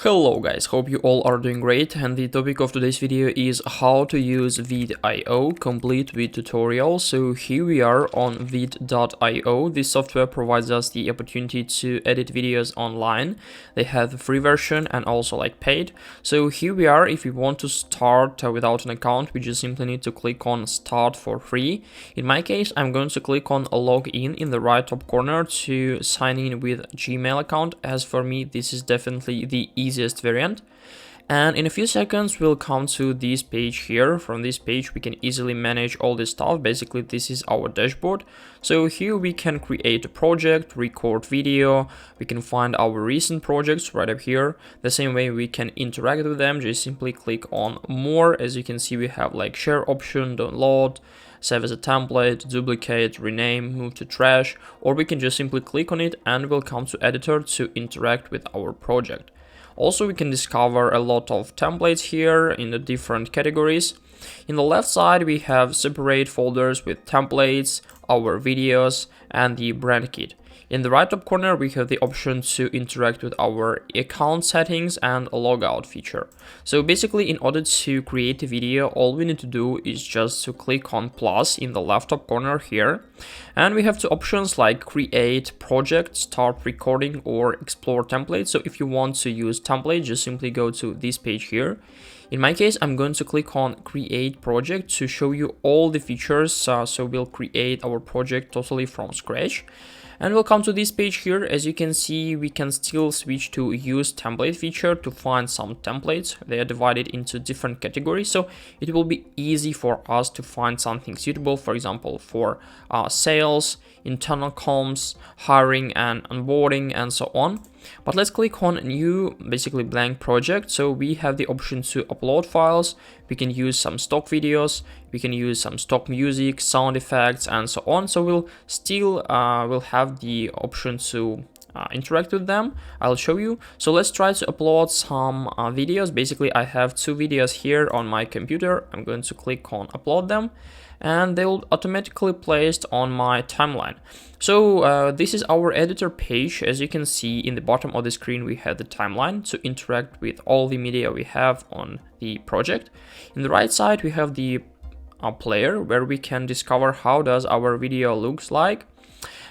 Hello guys, hope you all are doing great, and the topic of today's video is how to use VEED.io, complete with tutorial. So here we are on VEED.io. This software provides us the opportunity to edit videos online. They have a free version and also like paid. So here we are. If you want to start without an account, we just simply need to click on start for free. In my case, I'm going to click on log in the right top corner to sign in with Gmail account. As for me, this is definitely the easiest variant. And in a few seconds we'll come to this page here. From this page we can easily manage all this stuff. Basically this is our dashboard. So here we can create a project, record video, we can find our recent projects right up here. The same way we can interact with them, just simply click on more. As you can see, we have like share option, download, save as a template, duplicate, rename, move to trash, or we can just simply click on it and we'll come to editor to interact with our project. Also, we can discover a lot of templates here in the different categories. In the left side, we have separate folders with templates, our videos, and the brand kit. In the right top corner, we have the option to interact with our account settings and a logout feature. So basically, in order to create a video, all we need to do is just to click on plus in the left top corner here. And we have two options like create project, start recording, or explore template. So if you want to use template, just simply go to this page here. In my case, I'm going to click on create project to show you all the features. So we'll create our project totally from scratch. And we'll come to this page here. As you can see, we can still switch to use template feature to find some templates. They are divided into different categories, so it will be easy for us to find something suitable, for example, for sales, internal comms, hiring and onboarding, and so on. But let's click on new, basically blank project. So we have the option to upload files. We can use some stock videos, we can use some stock music, sound effects, and so on. So we'll still will have the option to interact with them. I'll show you. So let's try to upload some videos. Basically, I have two videos here on my computer. I'm going to click on upload them, and they will automatically placed on my timeline. So this is our editor page. As you can see in the bottom of the screen, we have the timeline to interact with all the media we have on the project. In the right side, we have the player where we can discover how does our video looks like.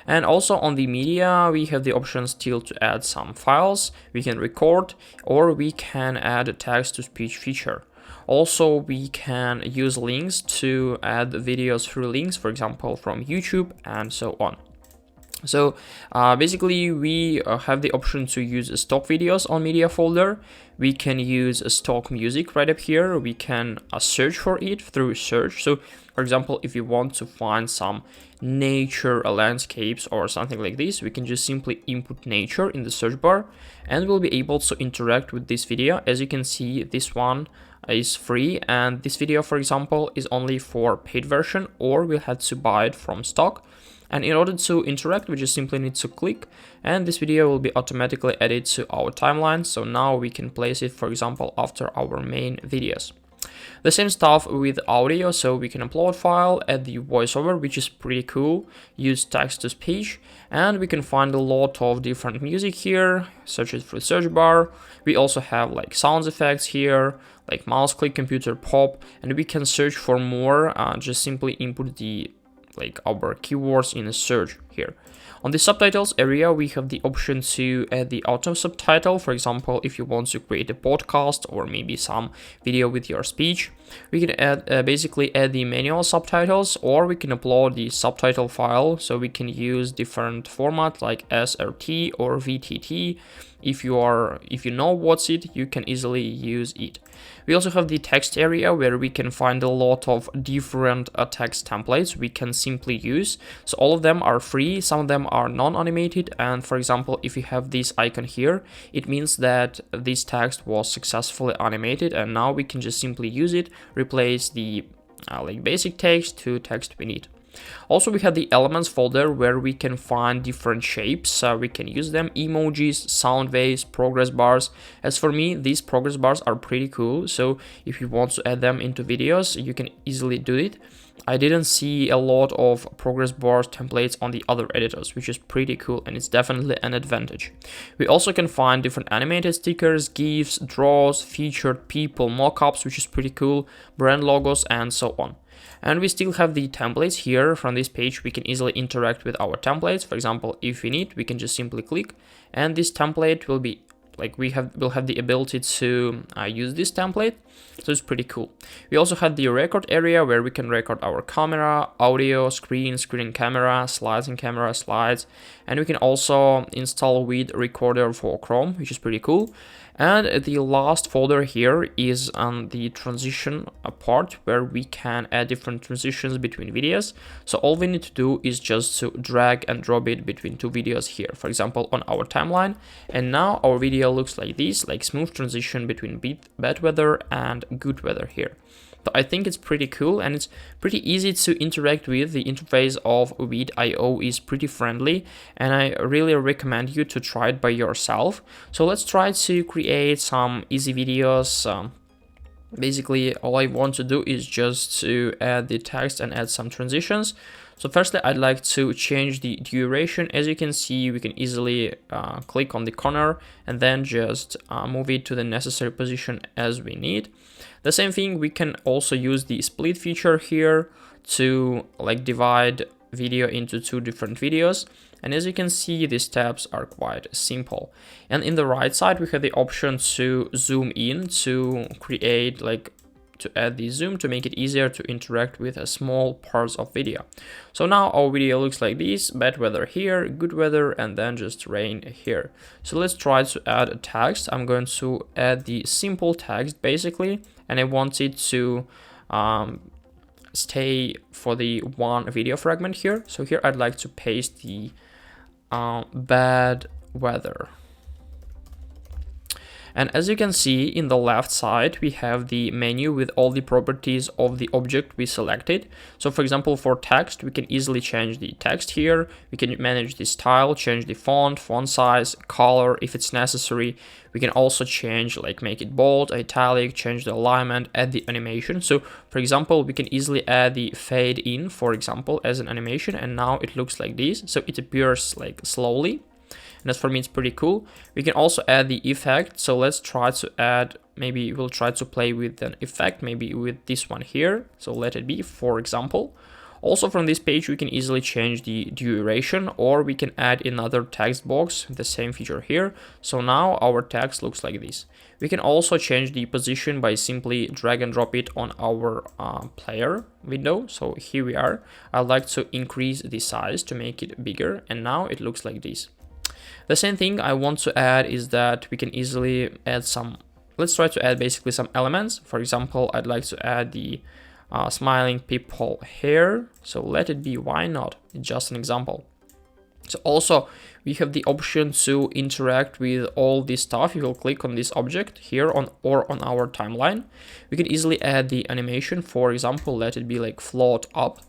And also on the media, we have the option still to add some files. We can record, or we can add a text-to-speech feature. Also, we can use links to add videos through links, for example, from YouTube and so on. So basically, we have the option to use stock videos on media folder. We can use stock music right up here. We can search for it through search. So for example, if you want to find some nature landscapes or something like this, we can just simply input nature in the search bar and we'll be able to interact with this video. As you can see, this one is free, and this video, for example, is only for paid version, or we'll have to buy it from stock. And in order to interact, we just simply need to click, and this video will be automatically added to our timeline. So now we can place it, for example, after our main videos. The same stuff with audio, so we can upload file, add the voiceover, which is pretty cool, use text to speech, and we can find a lot of different music here, search it through search bar. We also have like sound effects here, like mouse click, computer pop, and we can search for more, just simply input the our keywords in a search here. On the subtitles area, we have the option to add the auto subtitle. For example, if you want to create a podcast or maybe some video with your speech, we can add basically add the manual subtitles, or we can upload the subtitle file. So we can use different formats like SRT or VTT. If you know what's it, you can easily use it. We also have the text area where we can find a lot of different text templates we can simply use. So all of them are free, some of them are non-animated, and for example, if you have this icon here, it means that this text was successfully animated, and now we can just simply use it, replace the basic text to text we need. Also, we have the elements folder where we can find different shapes. We can use them, emojis, sound waves, progress bars. As for me, these progress bars are pretty cool, so if you want to add them into videos, you can easily do it. I didn't see a lot of progress bars templates on the other editors, which is pretty cool, and it's definitely an advantage. We also can find different animated stickers, GIFs, draws, featured people, mockups, which is pretty cool, brand logos, and so on. And we still have the templates here. From this page, we can easily interact with our templates. For example, if we need, we can just simply click, and this template will be like we'll have the ability to use this template, so it's pretty cool. We also have the record area where we can record our camera, audio, screen and camera, slides and camera, slides, and we can also install VEED recorder for Chrome, which is pretty cool. And the last folder here is the transition part where we can add different transitions between videos. So all we need to do is just to drag and drop it between two videos here, for example, on our timeline. And now our video looks like this, like smooth transition between bad weather and good weather here. So I think it's pretty cool, and it's pretty easy to interact with. The interface of VEED.io is pretty friendly, and I really recommend you to try it by yourself. So let's try to create some easy videos. Basically, all I want to do is just to add the text and add some transitions. So firstly, I'd like to change the duration. As you can see, we can easily click on the corner and then just move it to the necessary position as we need. The same thing, we can also use the split feature here to like divide video into two different videos. And as you can see, these steps are quite simple. And in the right side, we have the option to zoom in to create to add the zoom to make it easier to interact with a small parts of video. So now our video looks like this: bad weather here, good weather, and then just rain here. So let's try to add a text. I'm going to add the simple text basically, and I want it to stay for the one video fragment here. So here I'd like to paste the bad weather. And as you can see in the left side, we have the menu with all the properties of the object we selected. So for example, for text, we can easily change the text here. We can manage the style, change the font size, color if it's necessary. We can also change, like make it bold, italic, change the alignment, add the animation. So for example, we can easily add the fade in, for example, as an animation, and now it looks like this. So it appears like slowly. And as for me, it's pretty cool. We can also add the effect. So let's try to add, maybe we'll try to play with an effect, maybe with this one here. So let it be, for example. Also from this page, we can easily change the duration, or we can add another text box, the same feature here. So now our text looks like this. We can also change the position by simply drag and drop it on our player window. So here we are. I'd like to increase the size to make it bigger, and now it looks like this. The same thing I want to add is that we can easily add some, let's try to add basically some elements. For example, I'd like to add the smiling people here. So let it be, why not? It's just an example. So also we have the option to interact with all this stuff. You will click on this object here or on our timeline. We can easily add the animation. For example, let it be like float up.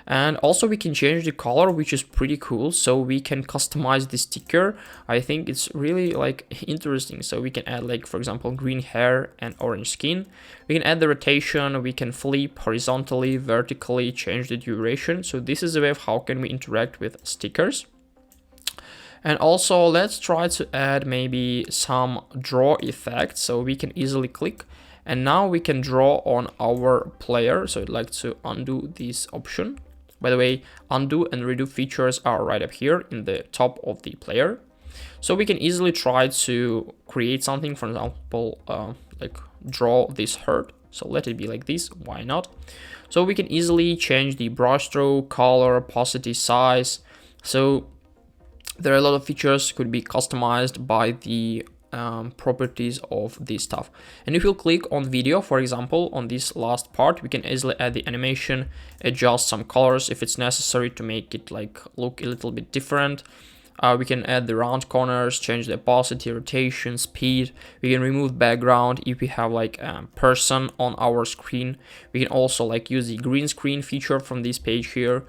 And also we can change the color, which is pretty cool. So we can customize the sticker. I think it's really like interesting. So we can add, like, for example, green hair and orange skin. We can add the rotation. We can flip horizontally, vertically, change the duration. So this is a way of how can we interact with stickers. And also let's try to add maybe some draw effect. So we can easily click, and now we can draw on our player. So I'd like to undo this option. By the way, undo and redo features are right up here in the top of the player. So we can easily try to create something, for example, like draw this heart. So let it be like this, why not? So we can easily change the brush stroke, color, opacity, size. So there are a lot of features could be customized by the properties of this stuff. And if you click on video, for example, on this last part, we can easily add the animation, adjust some colors if it's necessary to make it like look a little bit different. We can add the round corners, change the opacity, rotation, speed. We can remove background if we have like a person on our screen. We can also like use the green screen feature from this page here.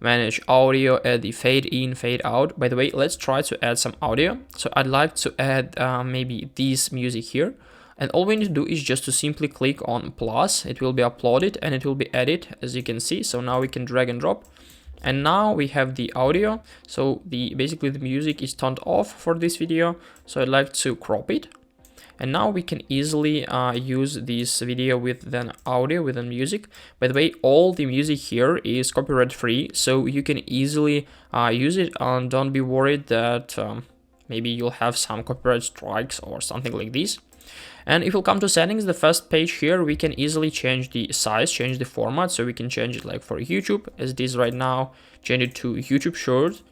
manage audio, add the fade in, fade out. By the way, let's try to add some audio. So I'd like to add maybe this music here. And all we need to do is just to simply click on plus. It will be uploaded and it will be added, as you can see. So now we can drag and drop. And now we have the audio. So basically the music is turned off for this video. So I'd like to crop it. And now we can easily use this video with then audio, with the music. By the way, all the music here is copyright free, so you can easily use it, and don't be worried that maybe you'll have some copyright strikes or something like this. And if we'll come to settings, the first page here, we can easily change the size, change the format. So we can change it like for YouTube, as it is right now, change it to YouTube Short,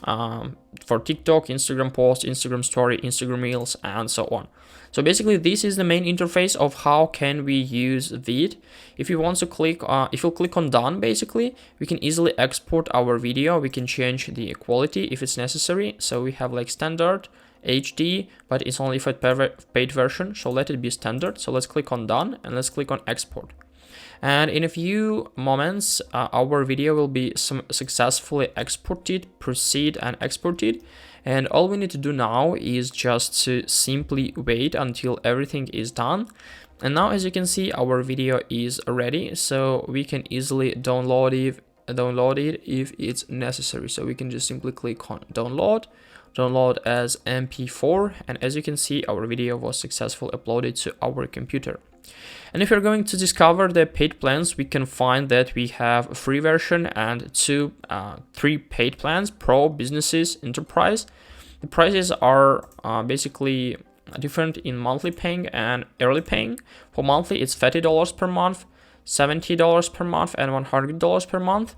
for TikTok, Instagram post, Instagram story, Instagram reels, and so on. So basically this is the main interface of how can we use VEED. If you want to click, if you click on done, basically we can easily export our video. We can change the quality if it's necessary. So we have like standard, HD, but it's only for paid version, so let it be standard. So let's click on done and let's click on export. And in a few moments, our video will be successfully exported, proceed and exported. And all we need to do now is just to simply wait until everything is done. And now, as you can see, our video is ready, so we can easily download it if it's necessary. So we can just simply click on download as MP4, and as you can see, our video was successfully uploaded to our computer. And if you're going to discover the paid plans, we can find that we have a free version and three paid plans: Pro, Businesses, Enterprise. The prices are basically different in monthly paying and early paying. For monthly, it's $30 per month, $70 per month, and $100 per month.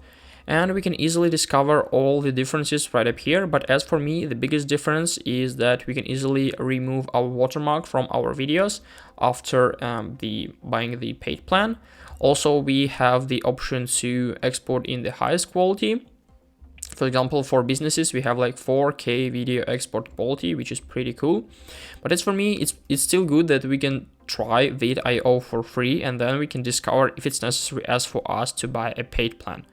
And we can easily discover all the differences right up here. But as for me, the biggest difference is that we can easily remove our watermark from our videos after buying the paid plan. Also, we have the option to export in the highest quality. For example, for businesses, we have like 4K video export quality, which is pretty cool. But as for me, it's still good that we can try VEED.io for free, and then we can discover if it's necessary as for us to buy a paid plan.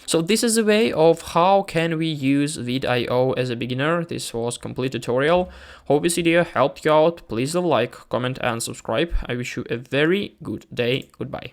So this is a way of how can we use VEED.io as a beginner. This was a complete tutorial. Hope this video helped you out. Please leave a like, comment and subscribe. I wish you a very good day. Goodbye.